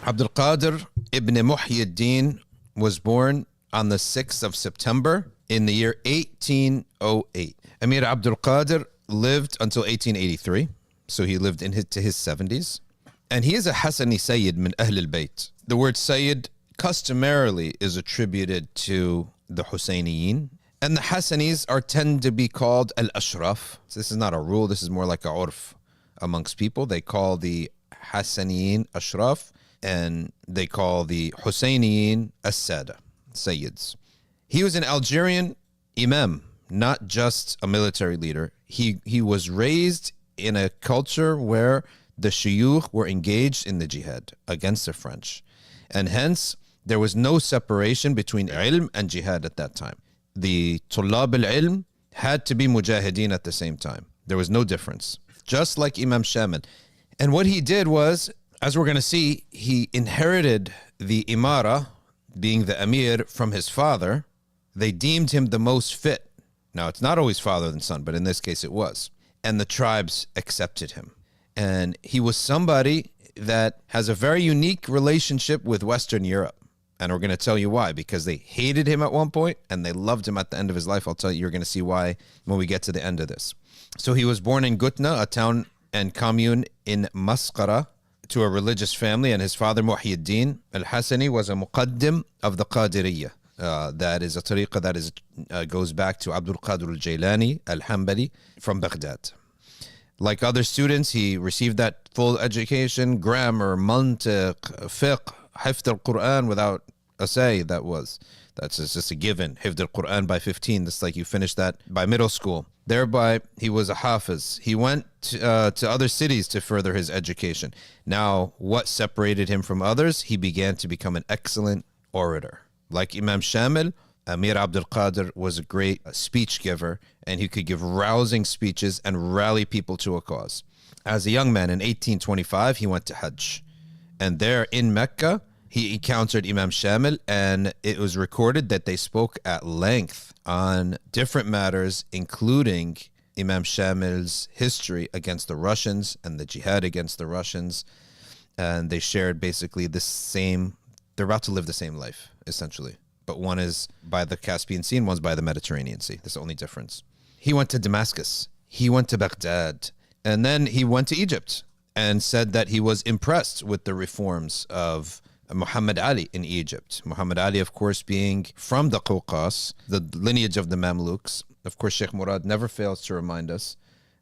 AbdulKader ibn Muhyiddin was born on the 6th of September in the year 1808. Amir AbdulKader lived until 1883, so he lived to his 70s. And he is a Hassani Sayyid min Ahl al-Bayt. The word Sayyid customarily is attributed to the Husayniyin. And the Hassanis tend to be called al-Ashraf. So this is not a rule, this is more like a urf amongst people. They call the Hassaniyin Ashraf, and they call the Husayniyin as-Sada, Sayyids. He was an Algerian imam, not just a military leader. He was raised in a culture where the shuyukh were engaged in the jihad against the French. And hence, there was no separation between ilm and jihad at that time. The Tullab al-Ilm had to be mujahideen at the same time. There was no difference, just like Imam Shamil. And what he did was, as we're going to see, he inherited the imara, being the emir, from his father. They deemed him the most fit. Now, it's not always father and son, but in this case it was. And the tribes accepted him. And he was somebody that has a very unique relationship with Western Europe. And we're going to tell you why, because they hated him at one point and they loved him at the end of his life. I'll tell you, you're going to see why when we get to the end of this. So he was born in Gutna, a town and commune in Masqara, to a religious family, and his father Muhyiddin al-Hassani was a muqaddim of the Qadiriyya. That is a tariqah that goes back to AbdulKader al-Jailani al-Hanbali from Baghdad. Like other students, he received that full education, grammar, mantiq, fiqh, hifd al-Quran without a say. That's just a given. Hifd al-Quran by 15. That's like you finish that by middle school. Thereby, he was a hafiz. He went to other cities to further his education. Now, what separated him from others? He began to become an excellent orator. Like Imam Shamil, Amir AbdulKader was a great speech giver, and he could give rousing speeches and rally people to a cause. As a young man in 1825, he went to Hajj. And there in Mecca, he encountered Imam Shamil, and it was recorded that they spoke at length on different matters, including Imam Shamil's history against the Russians and the jihad against the Russians. And they shared basically the same, they're about to live the same life, essentially. But one is by the Caspian Sea and one's by the Mediterranean Sea. That's the only difference. He went to Damascus. He went to Baghdad. And then he went to Egypt and said that he was impressed with the reforms of Muhammad Ali in Egypt. Muhammad Ali, of course, being from the Qawqas, the lineage of the Mamluks. Of course, Sheikh Murad never fails to remind us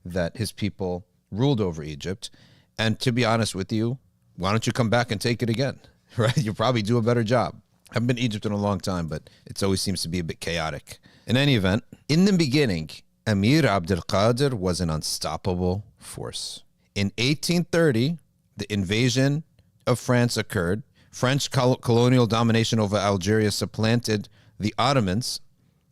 that his people ruled over Egypt. And to be honest with you, why don't you come back and take it again? Right? You'll probably do a better job. I haven't been to Egypt in a long time, but it always seems to be a bit chaotic. In any event, in the beginning, Amir AbdulKader was an unstoppable force. In 1830, the invasion of France occurred. French colonial domination over Algeria supplanted the Ottomans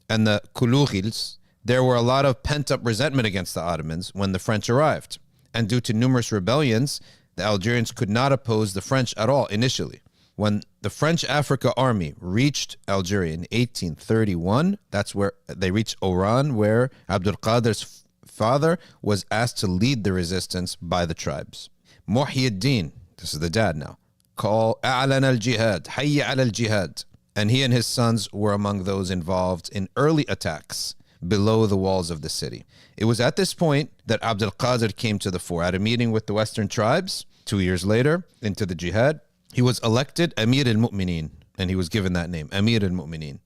and the Kouloughils. There were a lot of pent-up resentment against the Ottomans when the French arrived. And due to numerous rebellions, the Algerians could not oppose the French at all initially. When the French Africa Army reached Algeria in 1831, that's where they reached Oran, where AbdulKader's father was asked to lead the resistance by the tribes. Muhyiddin, this is the dad now, call A'lan al-Jihad, Hayya al-Jihad. And he and his sons were among those involved in early attacks below the walls of the city. It was at this point that AbdulKader came to the fore. At a meeting with the Western tribes, 2 years later, into the jihad, he was elected Amir al-Mu'mineen, and he was given that name, Amir al-Mu'mineen,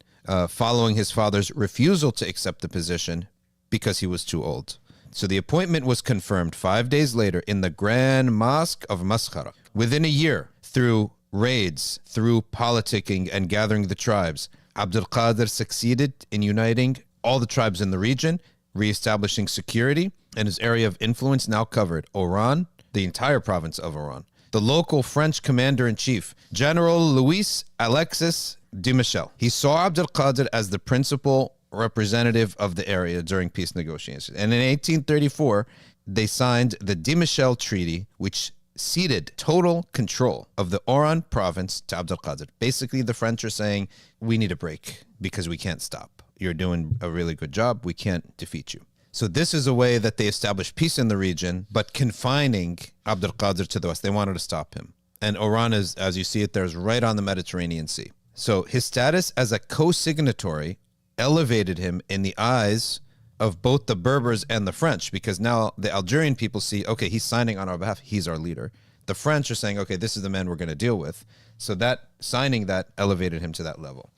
following his father's refusal to accept the position because he was too old. So the appointment was confirmed 5 days later in the Grand Mosque of Masqara. Within a year, through raids, through politicking and gathering the tribes, AbdulKader succeeded in uniting all the tribes in the region, reestablishing security, and his area of influence now covered Oran, the entire province of Oran. The local French commander-in-chief, General Louis Alexis de Michel. He saw AbdulKader as the principal representative of the area during peace negotiations. And in 1834, they signed the de Michel Treaty, which ceded total control of the Oran province to AbdulKader. Basically, the French are saying, we need a break because we can't stop. You're doing a really good job. We can't defeat you. So this is a way that they established peace in the region, but confining AbdulKader to the west. They wanted to stop him. And Oran is, as you see it, there's right on the Mediterranean Sea. So his status as a co-signatory elevated him in the eyes of both the Berbers and the French, because now the Algerian people see, okay, he's signing on our behalf, he's our leader. The French are saying, okay, this is the man we're going to deal with. So that signing that elevated him to that level.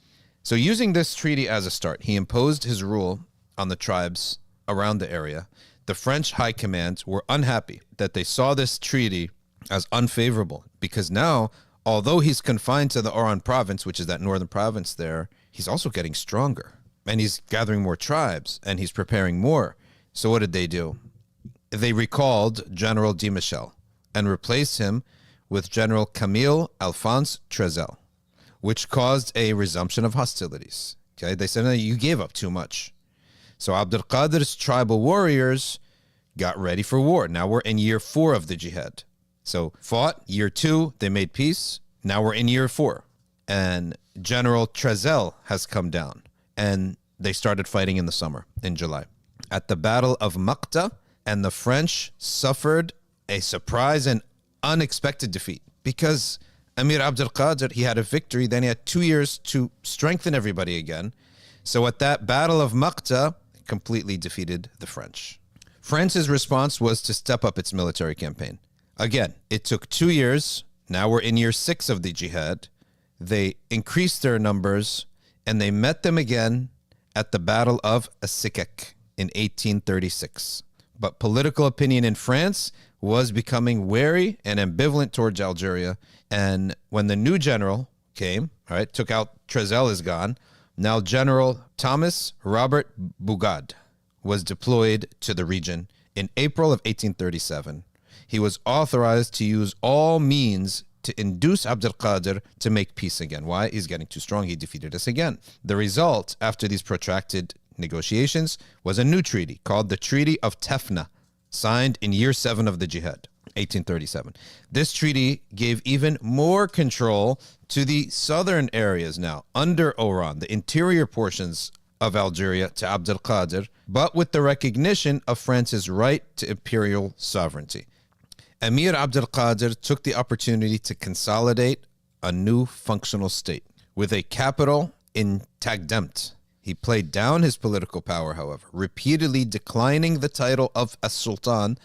So using this treaty as a start, he imposed his rule on the tribes around the area. The French high command were unhappy that they saw this treaty as unfavorable, because now, although he's confined to the Oran province, which is that northern province there, he's also getting stronger. And he's gathering more tribes, and he's preparing more. So what did they do? They recalled General de Michel and replaced him with General Camille Alphonse Trezel, which caused a resumption of hostilities. Okay, they said, no, you gave up too much. So AbdulKader's tribal warriors got ready for war. Now we're in year 4 of the Jihad. So fought, year 2, they made peace. Now we're in year 4. And General Trezel has come down. And they started fighting in the summer, in July, at the Battle of Maqta, and the French suffered a surprise and unexpected defeat, because Amir AbdulKader, he had a victory, then he had 2 years to strengthen everybody again. So at that Battle of Maqta, completely defeated the French. France's response was to step up its military campaign. Again, it took 2 years. Now we're in year 6 of the Jihad. They increased their numbers, and they met them again at the Battle of Sikek in 1836. But political opinion in France was becoming wary and ambivalent towards Algeria. And when the new general came, all right, took out Trezel is gone. Now General Thomas Robert Bougad was deployed to the region in April of 1837. He was authorized to use all means to induce AbdulKader to make peace again. Why? He's getting too strong. He defeated us again. The result, after these protracted negotiations, was a new treaty called the Treaty of Tefna, signed in year 7 of the Jihad, 1837. This treaty gave even more control to the southern areas now, under Oran, the interior portions of Algeria, to AbdulKader, but with the recognition of France's right to imperial sovereignty. Emir AbdulKader took the opportunity to consolidate a new functional state with a capital in Tagdemt. He played down his political power, however, repeatedly declining the title of as-Sultan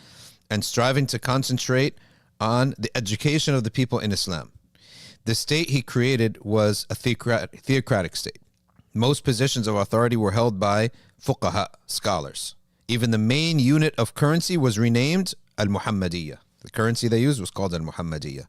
and striving to concentrate on the education of the people in Islam. The state he created was a theocratic state. Most positions of authority were held by fuqaha, scholars. Even the main unit of currency was renamed al-Muhammadiyya. The currency they used was called al-Muhammadiyya.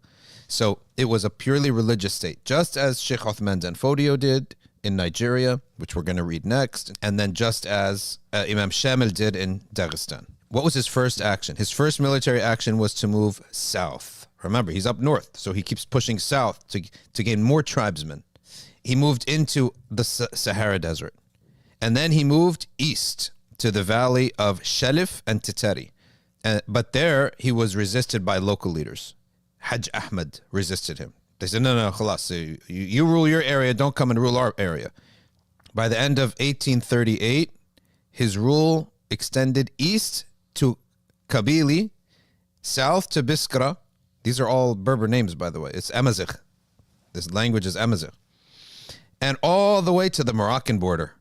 So it was a purely religious state, just as Sheikh Othman Danfodio did in Nigeria, which we're going to read next, and then just as Imam Shamil did in Dagestan. What was his first action? His first military action was to move south. Remember, he's up north, so he keeps pushing south to gain more tribesmen. He moved into the Sahara Desert. And then he moved east to the valley of Shelif and Titari. But there, he was resisted by local leaders. Hajj Ahmed resisted him. They said, no, khalas, you rule your area, don't come and rule our area. By the end of 1838, his rule extended east to Kabili, south to Biskra. These are all Berber names, by the way. It's Amazigh. This language is Amazigh. And all the way to the Moroccan border.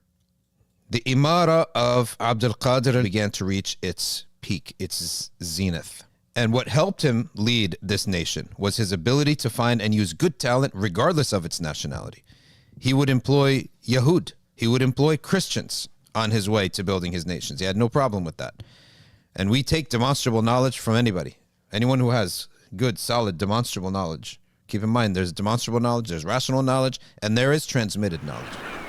The Imara of AbdulKader began to reach its peak, its zenith. And what helped him lead this nation was his ability to find and use good talent regardless of its nationality. He would employ Yahud. He would employ Christians on his way to building his nations. He had no problem with that. And we take demonstrable knowledge from anybody. Anyone who has good, solid, demonstrable knowledge. Keep in mind, there's demonstrable knowledge, there's rational knowledge, and there is transmitted knowledge.